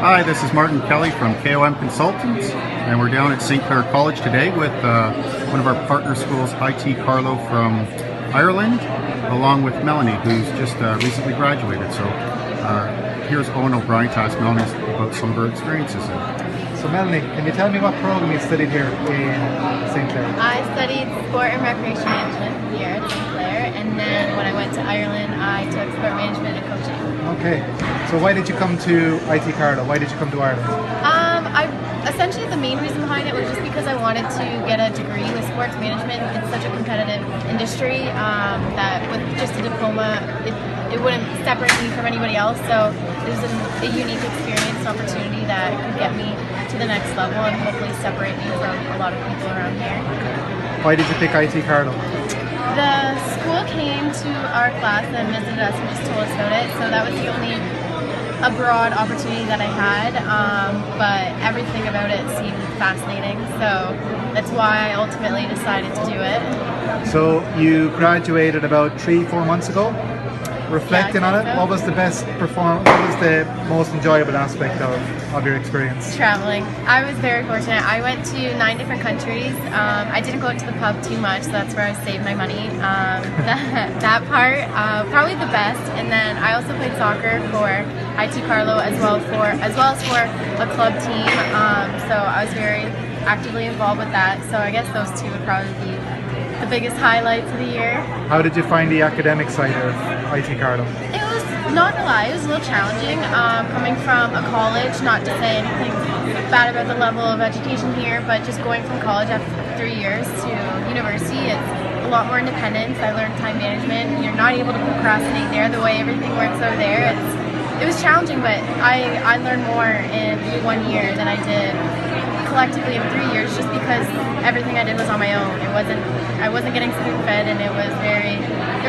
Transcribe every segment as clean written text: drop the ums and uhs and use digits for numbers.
Hi, this is Martin Kelly from KOM Consultants, and we're down at St. Clair College today with one of our partner schools, IT Carlow from Ireland, along with Melanie, who's just recently graduated. So here's Owen O'Brien to ask Melanie about some of her experiences. So Melanie, can you tell me what program you studied here in St. Clair? I studied sport and recreation management here at St. Clair, and then when I went to Ireland, I took sport management and coaching. Okay, so why did you come to IT Carlow? Why did you come to Ireland? Essentially the main reason behind it was just because I wanted to get a degree with sports management. It's such a competitive industry that with just a diploma, it wouldn't separate me from anybody else. So it was a unique experience, an opportunity that could get me to the next level and hopefully separate me from a lot of people around here. Why did you pick IT Carlow? The school came to our class and visited us and just told us about it. So that was the only broad opportunity that I had, but everything about it seemed fascinating. So that's why I ultimately decided to do it. So you graduated about 3-4 months ago. Reflecting on it, what was the best performance? What was the most enjoyable aspect of your experience? Traveling. I was very fortunate. I went to 9 different countries. I didn't go out to the pub too much, so that's where I saved my money. That part, probably the best. And then I also played soccer for IT Carlow as well as for a club team. So I was very actively involved with that. So I guess those two would probably be the biggest highlights of the year. How did you find the academic side of IT Carlow? It was, not gonna lie, it was a little challenging. Coming from a college, not to say anything bad about the level of education here, but just going from college after 3 years to university, it's a lot more independence. I learned time management. You're not able to procrastinate there the way everything works over there. It was challenging, but I learned more in 1 year than I did collectively in 3 years, just because everything I did was on my own. I wasn't getting spoon fed, and it was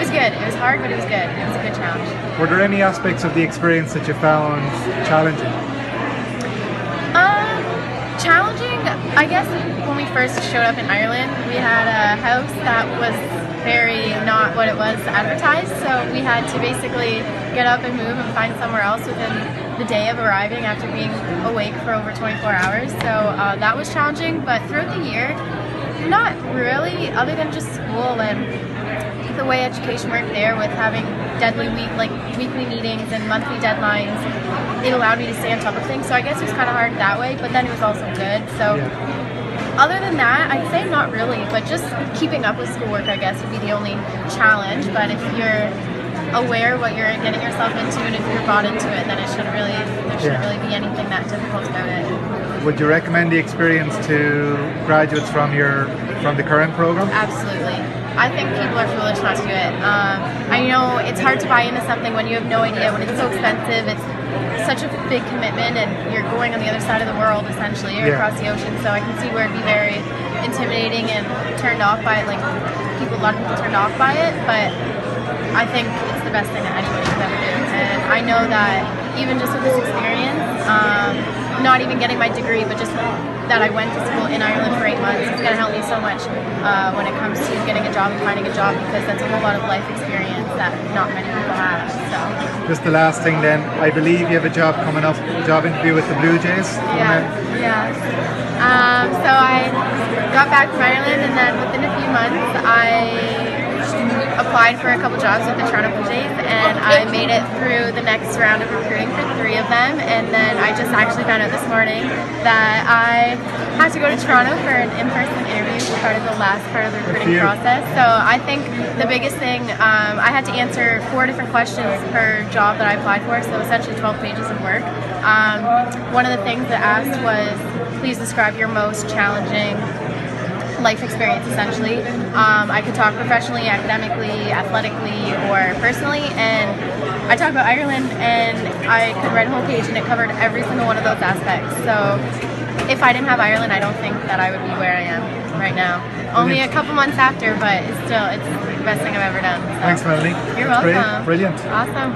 good. It was hard, but it was good. It was a good challenge. Were there any aspects of the experience that you found challenging? Challenging, I guess when we first showed up in Ireland, we had a house that was very not what it was advertised, so we had to basically get up and move and find somewhere else within the day of arriving after being awake for over 24 hours. So that was challenging, but throughout the year, not really, other than just school and the way education worked there with having weekly meetings and monthly deadlines. It allowed me to stay on top of things, so I guess it was kind of hard that way, but then it was also good. So other than that, I'd say not really, but just keeping up with schoolwork, I guess, would be the only challenge. But if you're aware what you're getting yourself into and if you're bought into it, then there shouldn't really be anything that difficult about it. Would you recommend the experience to graduates from the current program? Absolutely. I think people are foolish not to do it. I know it's hard to buy into something when you have no idea, when it's so expensive. It's such a big commitment, and you're going on the other side of the world, essentially, or across the ocean. So I can see where it'd be very intimidating and turned off by it. Like a lot of people turned off by it, but I think it's the best thing that anybody could ever do. And I know that even just with this experience, not even getting my degree, but just that I went to school in Ireland for 8 months, it's going to help me so much when it comes to getting a job and finding a job, because that's a whole lot of life experience that not many people have. So. Just the last thing then, I believe you have a job coming up, a job interview with the Blue Jays. Yeah. So I got back from Ireland, and then within a few months I applied for a couple jobs with the Toronto Blue Jays, and I made it through the next round of recruiting for 3 of them. And then I just actually found out this morning that I had to go to Toronto for an in-person interview for part of the last part of the recruiting process. So I think the biggest thing, I had to answer 4 different questions per job that I applied for, so essentially 12 pages of work. One of the things that asked was, please describe your most challenging life experience, essentially. I could talk professionally, academically, athletically, or personally, and I talked about Ireland, and I could write a whole page, and it covered every single one of those aspects. So if I didn't have Ireland, I don't think that I would be where I am right now. Only a couple months after, but it's the best thing I've ever done. So. Thanks, Melanie. You're welcome. Brilliant. Awesome.